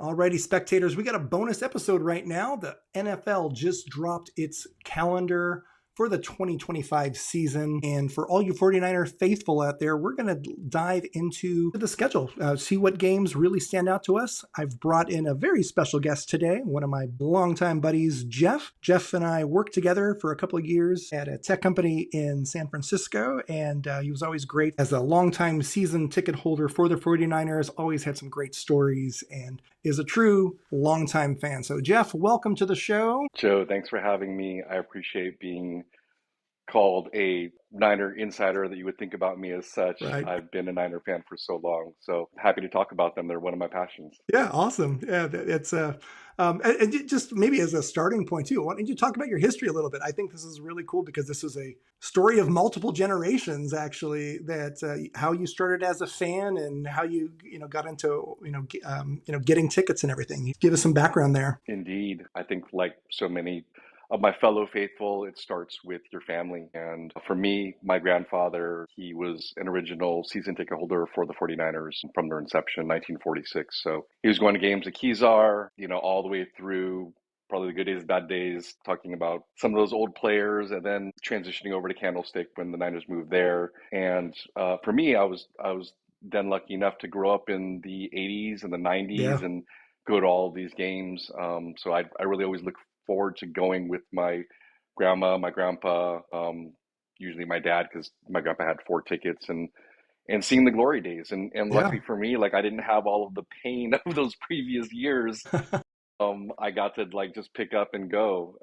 Alrighty, spectators, we got a bonus episode right now. The NFL just dropped its calendar for the 2025 season. And for all you 49er faithful out there, we're going to dive into the schedule, see what games really stand out to us. I've brought in a very special guest today, one of my longtime buddies, Geoff. Geoff and I worked together for a couple of years at a tech company in San Francisco, and he was always great as a longtime season ticket holder for the 49ers, always had some great stories, and is a true longtime fan. So, Geoff, welcome to the show. Joe, thanks for having me. I appreciate being called a Niner insider that you would think about me as such. Right. I've been a Niner fan for so long, so happy to talk about them. They're one of my passions. Yeah, awesome. Yeah, it's and just maybe as a starting point too, why don't you talk about your history a little bit? I think this is really cool because this is a story of multiple generations, actually. That how you started as a fan and how you got into getting tickets and everything. Give us some background there. Indeed, I think like so many of my fellow faithful, it starts with your family. And for me, my grandfather, he was an original season ticket holder for the 49ers from their inception, 1946. So he was going to games at Kezar, all the way through probably the good days, bad days, talking about some of those old players, and then transitioning over to Candlestick when the Niners moved there. And for me, I was then lucky enough to grow up in the 80s and the 90s and go to all of these games. So I really always look forward to going with my grandma, my grandpa, usually my dad, because my grandpa had 4 tickets, and seeing the glory days. And luckily for me, like I didn't have all of the pain of those previous years. I got to like just pick up and go.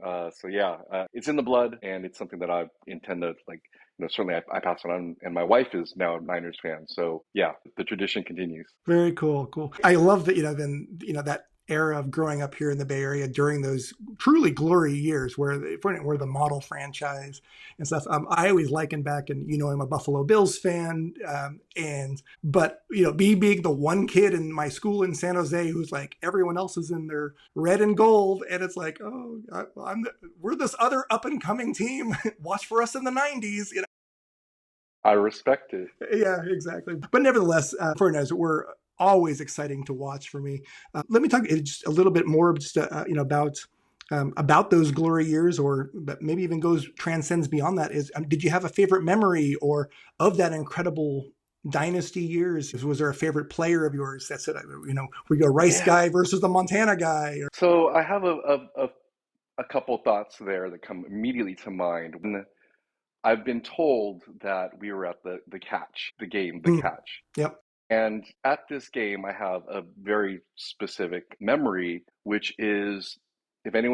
It's in the blood, and it's something that I intend to certainly I pass it on, and my wife is now a Niners fan. So yeah, the tradition continues. Very cool. I love that, that era of growing up here in the Bay Area during those truly glory years where we're the model franchise and stuff. I always liken back, and I'm a Buffalo Bills fan, but being the one kid in my school in San Jose who's like everyone else is in their red and gold, and it's like, oh, we're this other up and coming team. Watch for us in the 90s. I respect it. Yeah, exactly. But nevertheless, 49ers were always exciting to watch for me. Let me talk just a little bit more just about those glory years, but maybe even transcends beyond that. Did you have a favorite memory or of that incredible dynasty years? Was there a favorite player of yours that said, we go Rice guy versus the Montana guy? So I have a couple thoughts there that come immediately to mind. When I've been told that we were at the catch. Yep. And at this game, I have a very specific memory, which is, if any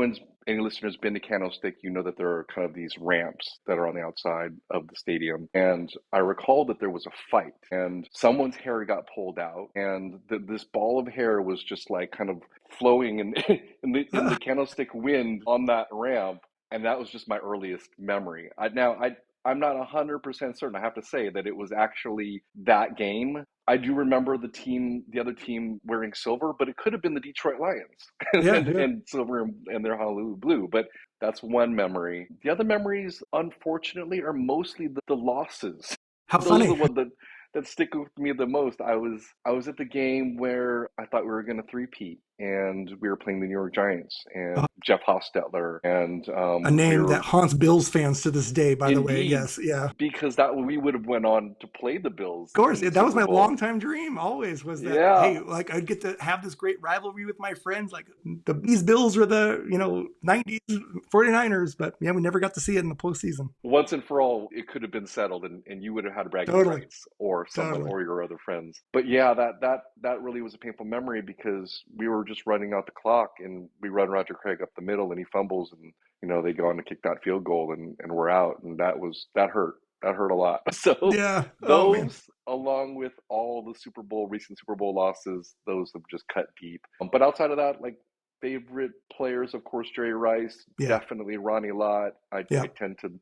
listener's been to Candlestick, you know that there are kind of these ramps that are on the outside of the stadium. And I recall that there was a fight, and someone's hair got pulled out, and this ball of hair was just like kind of flowing in the Candlestick wind on that ramp. And that was just my earliest memory. I'm not 100% certain. I have to say that it was actually that game. I do remember the other team wearing silver, but it could have been the Detroit Lions and silver and their Honolulu blue. But that's one memory. The other memories, unfortunately, are mostly the losses. How Those funny. are the ones that stick with me the most. I was at the game where I thought we were going to three-peat, and we were playing the New York Giants and Jeff Hostetler, and a name that haunts Bills fans to this day, by the way. Yes, yeah. Because we would have went on to play the Bills. Of course, that was my longtime dream. Always was that. Yeah. Hey, like I'd get to have this great rivalry with my friends. Like these Bills were the 90s 49ers, but yeah, we never got to see it in the postseason. Once and for all, it could have been settled, and you would have had bragging rights or someone or your other friends. But yeah, that really was a painful memory because we were just running out the clock, and we run Roger Craig up the middle, and he fumbles, and they go on to kick that field goal, and we're out, and that hurt. That hurt a lot. So yeah, those, along with all the recent Super Bowl losses, those have just cut deep. But outside of that, like favorite players, of course, Jerry Rice, definitely Ronnie Lott. I tend to,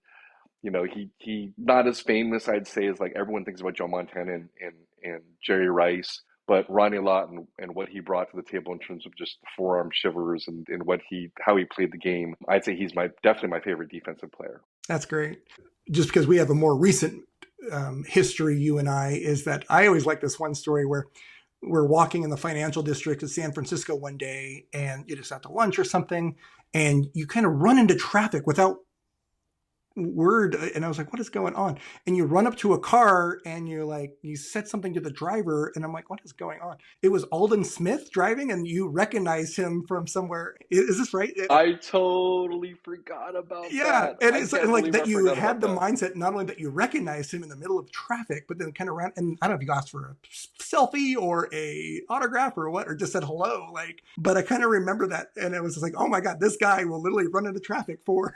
he not as famous, I'd say, as like everyone thinks about Joe Montana and Jerry Rice. But Ronnie Lott and what he brought to the table in terms of just the forearm shivers and how he played the game, I'd say he's definitely my favorite defensive player. That's great. Just because we have a more recent history, you and I, is that I always like this one story where we're walking in the financial district of San Francisco one day, and you just out to lunch or something, and you kind of run into traffic without word, and I was like, what is going on? And you run up to a car and you're like, you said something to the driver, and I'm like, what is going on? It was Alden Smith driving, and you recognized him from somewhere. Is this right? I totally forgot about Yeah, that. and I it's can't like believe that I you forgot had about the that. mindset not only that you recognized him in the middle of traffic, but then kind of ran, and I don't know if you asked for a selfie or a autograph or what, or just said hello. Like, but I kind of remember that, and it was just like, oh my god, this guy will literally run into traffic for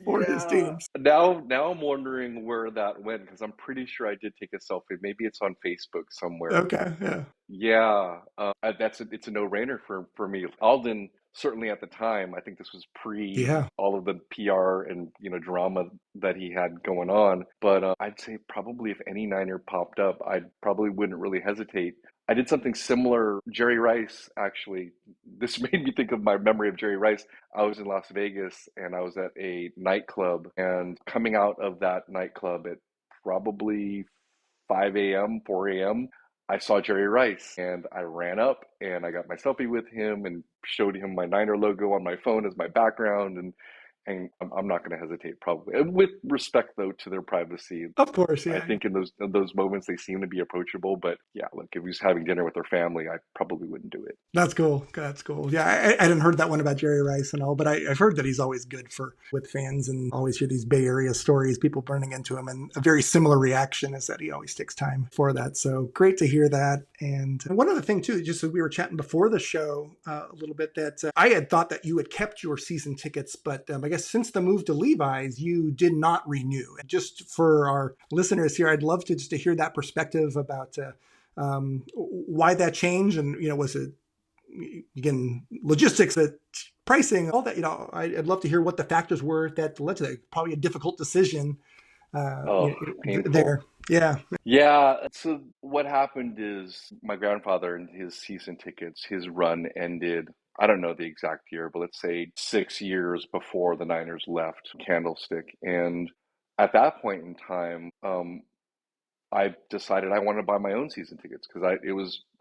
for his Yeah. teams. Now I'm wondering where that went because I'm pretty sure I did take a selfie. Maybe it's on Facebook somewhere. Okay, yeah, Yeah, it's a no-brainer for me. Alden certainly at the time, I think this was pre yeah. all of the PR and drama that he had going on. But I'd say probably if any Niner popped up, I probably wouldn't really hesitate. I did something similar. Jerry Rice, actually, this made me think of my memory of Jerry Rice. I was in Las Vegas and I was at a nightclub, and coming out of that nightclub at probably 5 a.m., 4 a.m., I saw Jerry Rice and I ran up and I got my selfie with him and showed him my Niner logo on my phone as my background. And I'm not going to hesitate, probably. And with respect, though, to their privacy, Of course, I yeah. think in those moments they seem to be approachable. But yeah, look, if he was having dinner with their family, I probably wouldn't do it. That's cool. That's cool. Yeah, I hadn't heard that one about Jerry Rice and all, but I've heard that he's always good for with fans, and always hear these Bay Area stories, people burning into him, and a very similar reaction is that he always takes time for that. So great to hear that. And one other thing too, just as we were chatting before the show a little bit, that I had thought that you had kept your season tickets, but I guess since the move to Levi's, you did not renew. And just for our listeners here, I'd love to just to hear that perspective about why that change, and was it again logistics, that pricing, all that. I'd love to hear what the factors were that led to that. Probably a difficult decision Oh, painful. there. Yeah, Yeah, so what happened is my grandfather and his season tickets, his run ended, I don't know the exact year, but let's say 6 years before the Niners left Candlestick. And at that point in time, I decided I wanted to buy my own season tickets because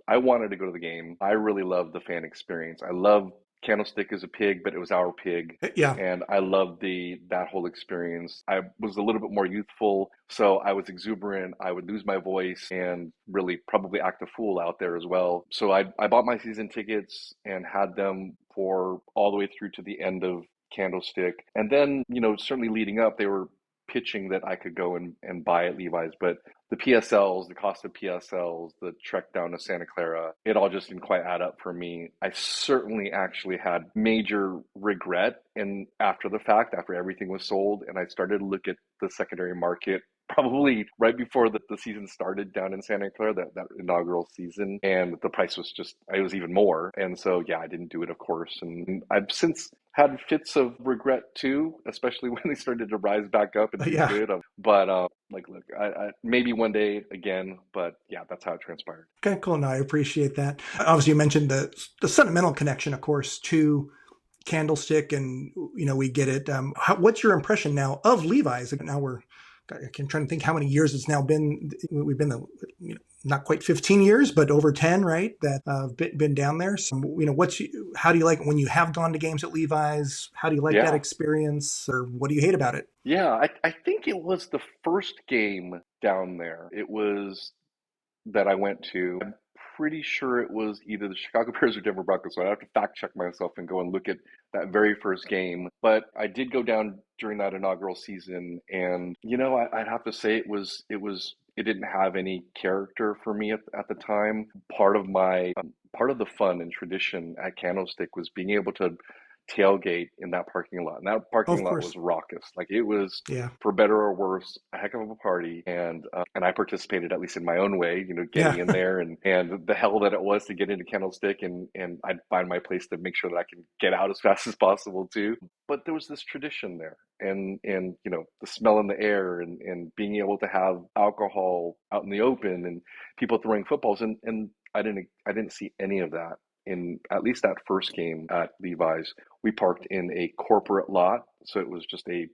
I wanted to go to the game. I really loved the fan experience. I love Candlestick as a pig, but it was our pig, yeah, and I loved the that whole experience. I was a little bit more youthful, so I was exuberant. I would lose my voice and really probably act a fool out there as well. So I bought my season tickets and had them for all the way through to the end of Candlestick. And then, certainly leading up, they were pitching that I could go and buy at Levi's, but the PSLs, the cost of PSLs, the trek down to Santa Clara, it all just didn't quite add up for me. I certainly actually had major regret, and after the fact, after everything was sold, and I started to look at the secondary market probably right before the season started down in Santa Clara, that inaugural season, and the price was just, it was even more. And so, yeah, I didn't do it, of course. And I've since had fits of regret too, especially when they started to rise back up and do yeah. good. But like, look, I maybe one day again, but yeah, that's how it transpired. Okay, cool. No, I appreciate that. Obviously, you mentioned the sentimental connection, of course, to Candlestick, and we get it. What's your impression now of Levi's? Now I'm trying to think how many years it's now been. We've been not quite 15 years, but over 10, right? That been down there. So how do you like it when you have gone to games at Levi's? How do you like that Yeah. experience, or what do you hate about it? Yeah, I think it was the first game down there. It was that I went to. I'm pretty sure it was either the Chicago Bears or Denver Broncos. So I have to fact check myself and go and look at that very first game. But I did go down during that inaugural season, and I'd have to say it didn't have any character for me at the time. Part of the fun and tradition at Candlestick was being able to tailgate in that parking lot. And that Oh, parking of lot was course. raucous. Like it was, Yeah. for better or worse, a heck of a party. And I participated at least in my own way, getting Yeah. in there and the hell that it was to get into Candlestick, and I'd find my place to make sure that I can get out as fast as possible too. But there was this tradition there, and the smell in the air, and being able to have alcohol out in the open and people throwing footballs, and I didn't see any of that in at least that first game at Levi's, we parked in a corporate lot. So it was just a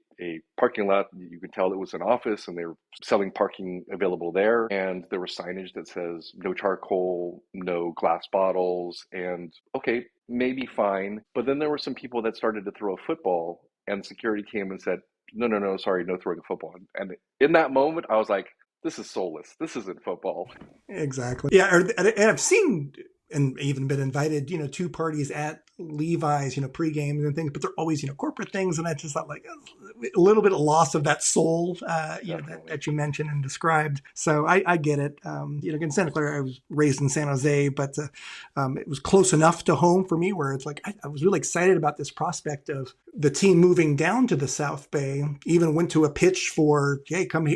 parking lot. You could tell it was an office and they were selling parking available there. And there was signage that says no charcoal, no glass bottles. And okay, maybe fine. But then there were some people that started to throw a football and security came and said, no, no, no, sorry, no throwing a football. And in that moment, I was like, this is soulless. This isn't football. Exactly. Yeah, and I've seen and even been invited, to parties at Levi's, pre-games and things, but they're always, corporate things. And I just thought like a little bit of loss of that soul, that you mentioned and described. So I get it. In Santa Clara, I was raised in San Jose, but it was close enough to home for me where it's like, I was really excited about this prospect of the team moving down to the South Bay. Even went to a pitch for, hey, come,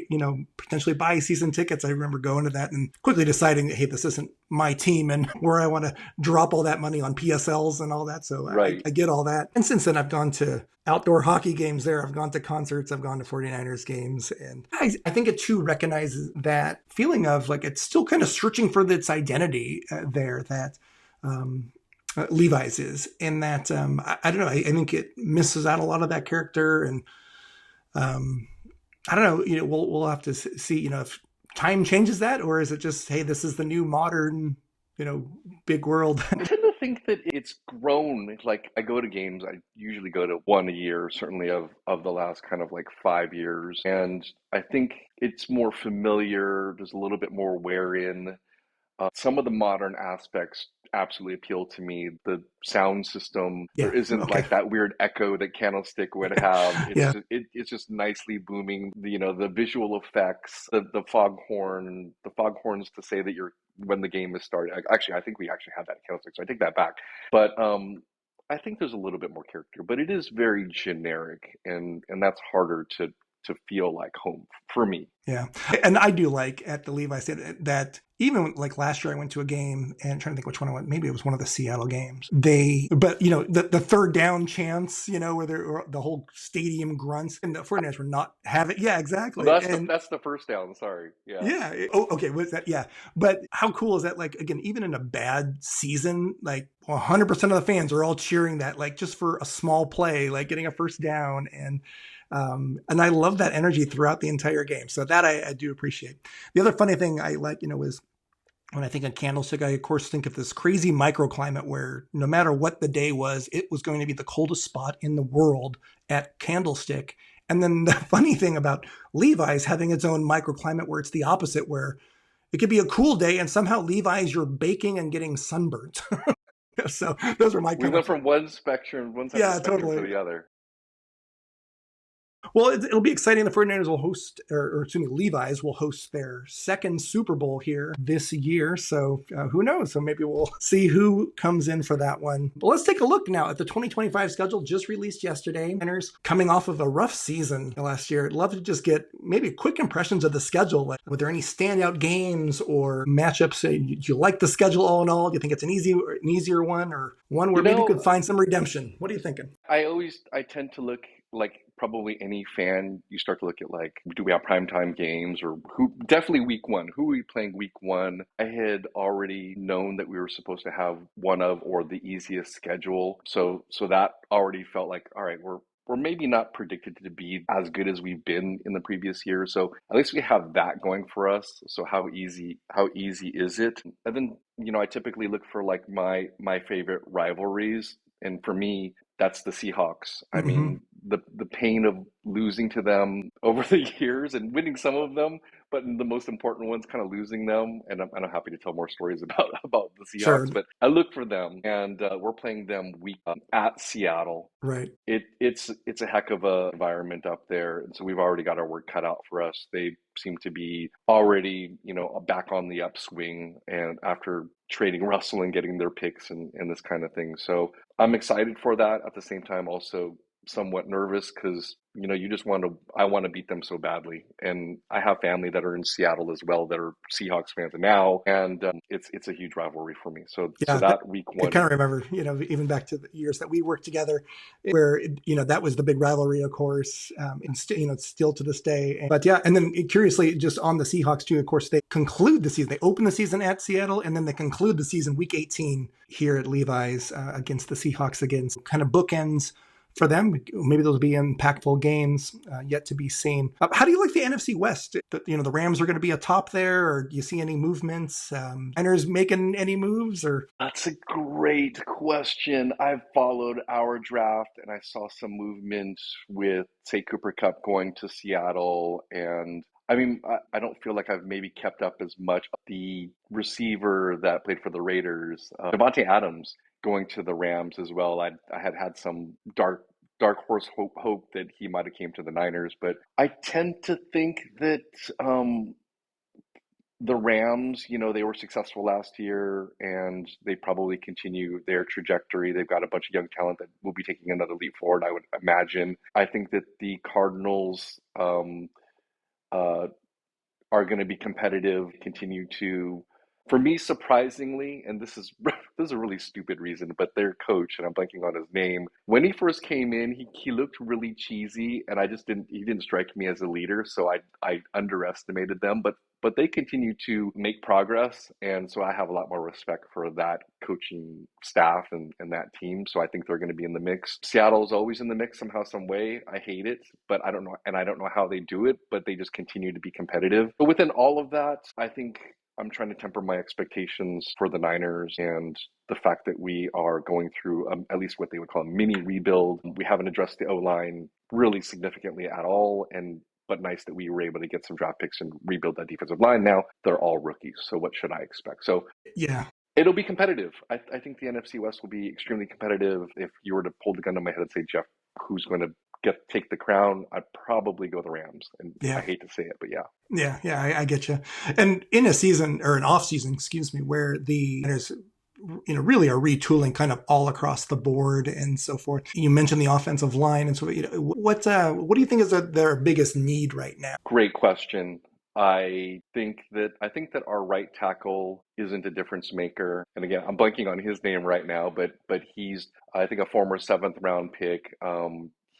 potentially buy season tickets. I remember going to that and quickly deciding that, hey, this isn't my team and where I want to drop all that money on PSLs and all that. So right. I get all that. And since then, I've gone to outdoor hockey games there. I've gone to concerts. I've gone to 49ers games. And I think it too recognizes that feeling of like it's still kind of searching for its identity there that Levi's is. In that, I don't know, I think it misses out a lot of that character. And I don't know, we'll have to see, if time changes that, or is it just, hey, this is the new modern, big world? I tend to think that it's grown. Like I go to games, I usually go to one a year, certainly of the last kind of like 5 years. And I think it's more familiar. There's a little bit more wear in. Some of the modern aspects absolutely appeal to me. The sound system, there isn't like that weird echo that Candlestick would have. It's just nicely booming. The visual effects, the foghorns to say that you're when the game is started. Actually, I think we actually have that at Candlestick, so I take that back. But I think there's a little bit more character, but it is very generic, and that's harder to feel like home for me. Yeah. And I do like at the Levi that even like last year I went to a game and I'm trying to think which one I went. Maybe it was one of the Seattle games. But the third down chance, where the whole stadium grunts and the 49ers were not having. Yeah, exactly. Well, that's the first down. Sorry. Yeah. Yeah. Oh, okay. Was that? Yeah. But how cool is that? Like, again, even in a bad season, like 100% of the fans are all cheering that, like just for a small play, like getting a first down. And I love that energy throughout the entire game. So that I do appreciate. The other funny thing I like, is when I think of Candlestick, I of course think of this crazy microclimate where no matter what the day was, it was going to be the coldest spot in the world at Candlestick. And then the funny thing about Levi's having its own microclimate where it's the opposite, where it could be a cool day and somehow Levi's you're baking and getting sunburnt. So those are my. We went from one spectrum to the other. Well, it'll be exciting. The 49ers will host, or excuse me, Levi's will host their second Super Bowl here this year. So who knows? So maybe we'll see who comes in for that one. But let's take a look now at the 2025 schedule just released yesterday. Niners coming off of a rough season last year. I'd love to just get maybe quick impressions of the schedule. Like, were there any standout games or matchups? Do you like the schedule all in all? Do you think it's an easier one, or one where maybe you could find some redemption? What are you thinking? I tend to look like probably any fan, you start to look at like, do we have primetime games, or definitely week one, who are we playing week one? I had already known that we were supposed to have one of or the easiest schedule. So that already felt like, all right, we're maybe not predicted to be as good as we've been in the previous year. So at least we have that going for us. So how easy is it? And then, I typically look for like my favorite rivalries. And for me, that's the Seahawks. I mean, the pain of losing to them over the years and winning some of them, but the most important ones, kind of losing them. And I'm happy to tell more stories about the Seahawks. Sure. But I look for them, and we're playing them at Seattle. Right. It's a heck of a environment up there, and so we've already got our work cut out for us. They seem to be already, back on the upswing, and after trading Russell and getting their picks and this kind of thing. So I'm excited for that. At the same time, also somewhat nervous because you just I want to beat them so badly. And I have family that are in Seattle as well that are Seahawks fans now, and it's a huge rivalry for me. So Yeah, that week I one. kind of remember, even back to the years that we worked together, where that was the big rivalry, of course, and still to this day. But yeah, and then curiously, just on the Seahawks too, of course, they conclude the season. They open the season at Seattle, and then they conclude the season week 18 here at Levi's against the Seahawks again. So kind of bookends for them. Maybe those will be impactful games yet to be seen. How do you like the NFC West? The Rams are going to be atop there, or do you see any movements? Niners making any moves? Or That's a great question. I've followed our draft and I saw some movement with, say, Cooper Cup going to Seattle. And I mean, I don't feel like I've maybe kept up as much. The receiver that played for the Raiders, Devontae Adams, going to the Rams as well. I had some dark horse hope that he might have came to the Niners, but I tend to think that the Rams, they were successful last year and they probably continue their trajectory. They've got a bunch of young talent that will be taking another leap forward, I would imagine. I think that the Cardinals uh, are going to be competitive, continue to, for me, surprisingly, and this is this is a really stupid reason, but their coach, and I'm blanking on his name, when he first came in, he looked really cheesy, and he didn't strike me as a leader, so I underestimated them, but they continue to make progress, and so I have a lot more respect for that coaching staff and that team. So I think they're going to be in the mix. Seattle's always in the mix somehow, some way. I hate it, but I don't know, and I don't know how they do it, but they just continue to be competitive. But within all of that, I think I'm trying to temper my expectations for the Niners and the fact that we are going through at least what they would call a mini rebuild. We haven't addressed the O-line really significantly at all, but nice that we were able to get some draft picks and rebuild that defensive line. Now they're all rookies, so what should I expect? So yeah, it'll be competitive. I think the NFC West will be extremely competitive. If you were to pull the gun to my head and say, Geoff, who's going to take the crown? I'd probably go the Rams. And I yeah. hate to say it, but yeah. Yeah, I get you. And in a season or an off season, excuse me, where the Niners, really are retooling kind of all across the board and so forth. You mentioned the offensive line, and so what do you think is their biggest need right now? Great question. I think that our right tackle isn't a difference maker. And again, I'm blanking on his name right now, but he's, I think, a former seventh round pick.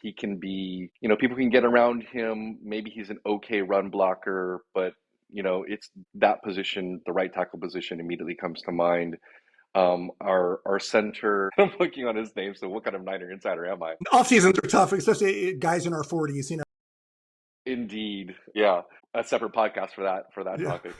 He can be, people can get around him. Maybe he's an okay run blocker, but it's that position, the right tackle position, immediately comes to mind. Our center, I'm blanking on his name. So what kind of Niner insider am I? Off seasons are tough, especially guys in our 40s. Indeed, yeah, a separate podcast for that Yeah. topic.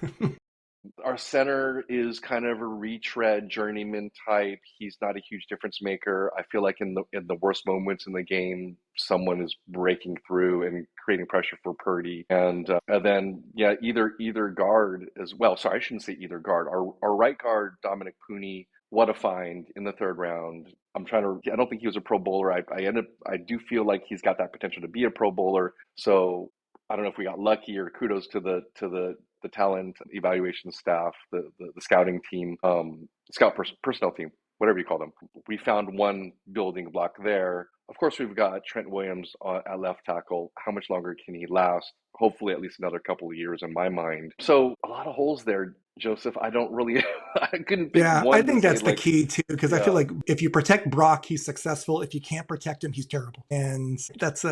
Our center is kind of a retread journeyman type. He's not a huge difference maker. I feel like in the worst moments in the game, someone is breaking through and creating pressure for Purdy. And then yeah, either guard as well. Sorry, I shouldn't say either guard. Our right guard, Dominic Pooney, what a find in the third round. I don't think he was a Pro Bowler. I do feel like he's got that potential to be a Pro Bowler. So I don't know if we got lucky or kudos to the talent evaluation staff, the scouting team, personnel team, whatever you call them. We found one building block there. Of course, we've got Trent Williams at left tackle. How much longer can he last? Hopefully, at least another couple of years in my mind. So a lot of holes there, Joseph. I don't really, I couldn't pick Yeah, one I think to say that's the key too, because I yeah. feel like if you protect Brock, he's successful. If you can't protect him, he's terrible. And that's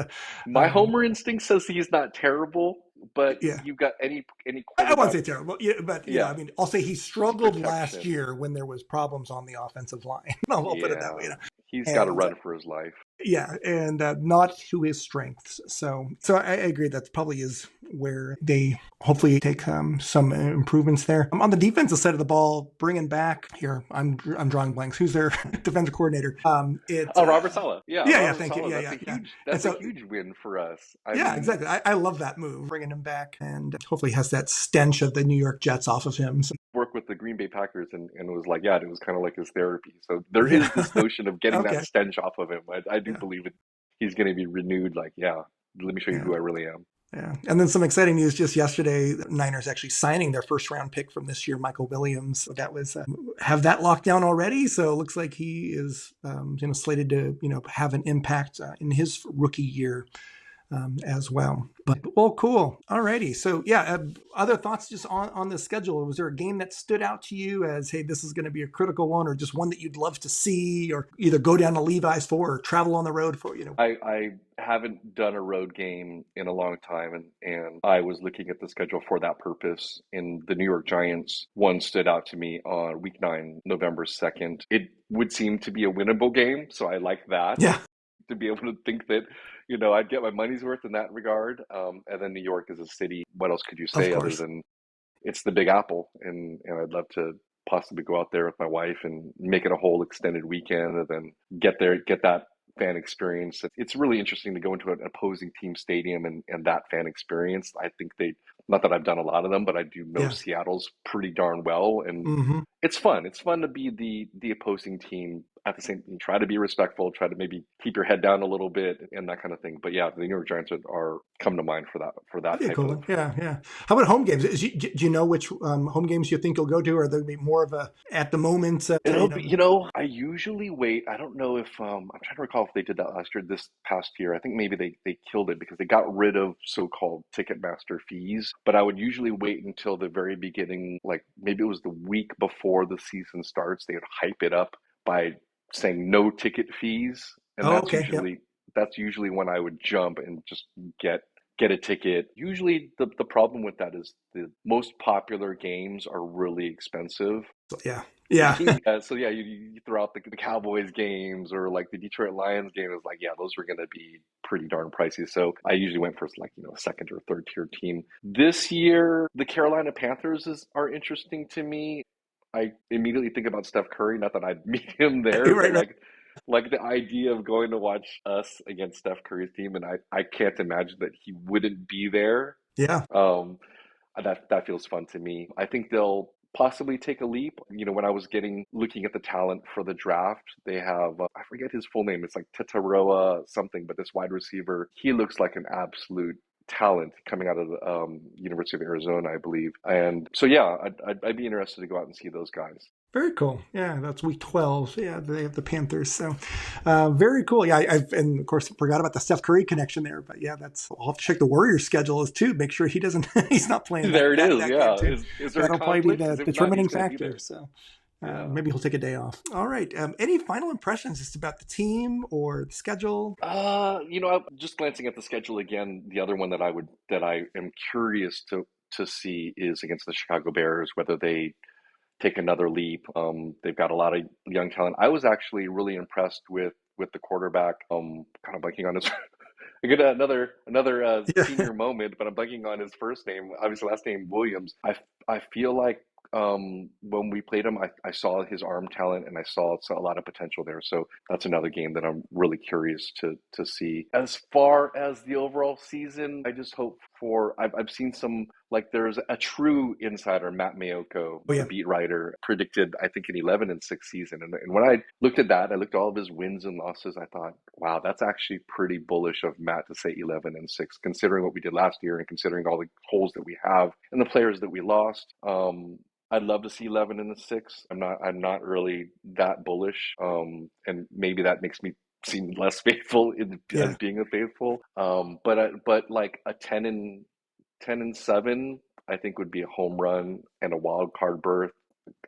My homer instinct says he's not terrible, but yeah. you've got any I won't quarterback. say terrible, but Yeah, I mean, I'll say he struggled last protection. year when there was problems on the offensive line. I'll put it that way. Yeah, he's got to And run for his life. yeah, and not to his strengths. So I agree that probably is where they hopefully take some improvements there. On the defensive side of the ball, bringing back here, I'm drawing blanks. Who's their defensive coordinator? Robert Saleh. Yeah, yeah, Robert thank you. Saleh. Yeah. That's a huge win for us. I Yeah, mean, exactly. I love that move, bringing him back, and hopefully has that stench of the New York Jets off of him. So, work with the Green Bay Packers and it was like, yeah, it was kind of like his therapy. So there yeah. is this notion of getting Okay. that stench off of him. I do Yeah. believe it. He's going to be renewed. Like, yeah, let me show you Yeah. who I really am. Yeah. And then some exciting news just yesterday, the Niners actually signing their first round pick from this year, Michael Williams. That was, have that locked down already. So it looks like he is, slated to, have an impact in his rookie year. as well. But well, cool. Alrighty. So yeah, other thoughts just on the schedule. Was there a game that stood out to you as, hey, this is going to be a critical one, or just one that you'd love to see, or either go down to Levi's for, or travel on the road for? I haven't done a road game in a long time, and I was looking at the schedule for that purpose. And the New York Giants one stood out to me on week 9, November 2nd. It would seem to be a winnable game, so I like that, Yeah, to be able to think that, I'd get my money's worth in that regard. And then New York is a city. What else could you of say other course. than it's the Big Apple? And I'd love to possibly go out there with my wife and make it a whole extended weekend, and then get there, get that fan experience. It's really interesting to go into an opposing team stadium and that fan experience. I think not that I've done a lot of them, but I do know Yeah. Seattle's pretty darn well, and Mm-hmm. it's fun. It's fun to be the opposing team. At the same time, try to be respectful, try to maybe keep your head down a little bit and that kind of thing. But yeah, the New York Giants are come to mind for that That'd be a type cool of. one. Yeah, yeah. How about home games? Do you know which home games you think you'll go to? Or are they be more of a at the moment? It'll be, I usually wait. I don't know if I'm trying to recall if they did that last year, this past year. I think maybe they killed it because they got rid of so-called Ticketmaster fees. But I would usually wait until the very beginning, like maybe it was the week before the season starts. They would hype it up by saying no ticket fees, and Oh, okay. Yep. that's usually when I would jump and just get a ticket. Usually the problem with that is the most popular games are really expensive. So, yeah. Yeah. So yeah, you throw out the Cowboys games or like the Detroit Lions game is like, yeah, those were going to be pretty darn pricey. So I usually went for like, second or third tier team. This year, the Carolina Panthers are interesting to me. I immediately think about Steph Curry, not that I'd meet him there, but Right. Right. like the idea of going to watch us against Steph Curry's team, and I can't imagine that he wouldn't be there. Yeah. Um, that feels fun to me. I think they'll possibly take a leap. When I was looking at the talent for the draft, they have I forget his full name. It's like Tataroa something, but this wide receiver, he looks like an absolute talent coming out of the University of Arizona, I believe. And so yeah, I'd be interested to go out and see those guys. Very cool. Yeah, that's week 12. Yeah, they have the Panthers. So very cool. Yeah, and of course forgot about the Steph Curry connection there. But yeah, I'll have to check the Warriors schedule too. Make sure he's not playing There it is. that game Yeah. too. Is there a That'll probably be conflict? the Because if not, determining he's going to be factor. there. So Yeah. maybe he'll take a day off. All right. Any final impressions just about the team or the schedule? I'm just glancing at the schedule again. The other one that I am curious to see is against the Chicago Bears, whether they take another leap. They've got a lot of young talent. I was actually really impressed with the quarterback. Kind of blanking on his. I get another Yeah. senior moment, but I'm blanking on his first name. Obviously, last name Williams. I feel like when we played him, I saw his arm talent and I saw a lot of potential there. So that's another game that I'm really curious to see. As far as the overall season, I just hope for. I've seen some, like, there's a true insider, Matt Mayoko, Oh the yeah. beat writer, predicted I think an 11-6 season. And when I looked at that, I looked at all of his wins and losses. I thought, wow, that's actually pretty bullish of Matt to say 11-6, considering what we did last year and considering all the holes that we have and the players that we lost. I'd love to see 11-6. I'm not really that bullish. And maybe that makes me seem less faithful Yeah. as being a faithful. But like a 10-7, I think would be a home run and a wild card berth.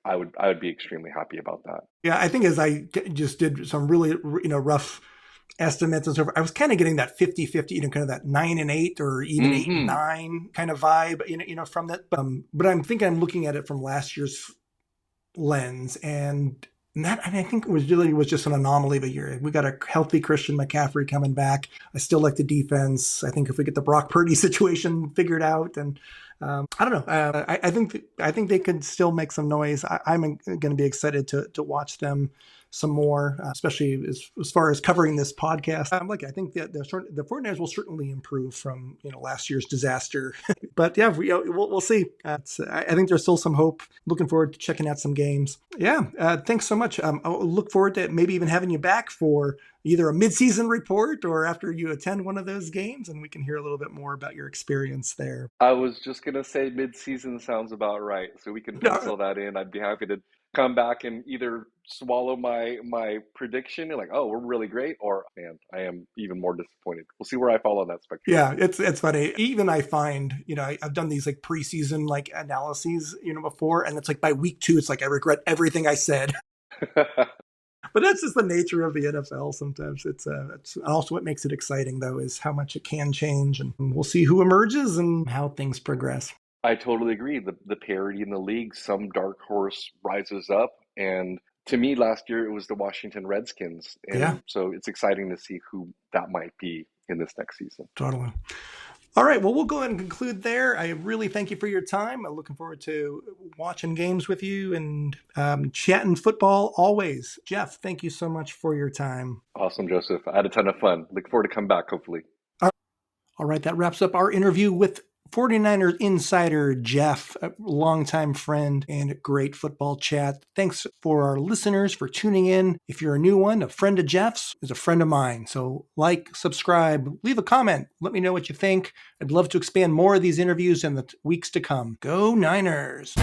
I would be extremely happy about that. Yeah. I think as I just did some really rough estimates and so forth, I was kind of getting that 50-50, kind of that 9-8 or even 8-9 kind of vibe, from that. But I'm thinking I'm looking at it from last year's lens, and that, I think it was just an anomaly of a year. We got a healthy Christian McCaffrey coming back. I still like the defense. I think if we get the Brock Purdy situation figured out, and I don't know, I think they could still make some noise. I'm going to be excited to watch them some more, especially as far as covering this podcast. I think the 49ers will certainly improve from last year's disaster. But yeah, we'll see. I think there's still some hope. Looking forward to checking out some games. Yeah, thanks so much. I'll look forward to maybe even having you back for either a mid-season report or after you attend one of those games, and we can hear a little bit more about your experience there. I was just gonna say mid-season sounds about right, so we can pencil that in. I'd be happy come back and either swallow my prediction and like, oh, we're really great, or man, I am even more disappointed. We'll see where I fall on that spectrum. Yeah, it's funny. Even I find, I've done these like preseason like analyses, before, and it's like by week 2, it's like I regret everything I said. But that's just the nature of the NFL. Sometimes it's also what makes it exciting, though, is how much it can change, and we'll see who emerges and how things progress. I totally agree. The parity in the league, some dark horse rises up, and to me, last year it was the Washington Redskins, Yeah, and so it's exciting to see who that might be in this next season. totally. All right, well, we'll go ahead and conclude there. I really thank you for your time. I'm looking forward to watching games with you and chatting football always. Geoff, thank you so much for your time. Awesome, Joseph. I had a ton of fun. Look forward to come back, hopefully. All right, that wraps up our interview with 49ers insider Geoff, a longtime friend and great football chat. Thanks for our listeners for tuning in. If you're a new one, a friend of Geoff's is a friend of mine. So like, subscribe, leave a comment. Let me know what you think. I'd love to expand more of these interviews in the weeks to come. Go Niners!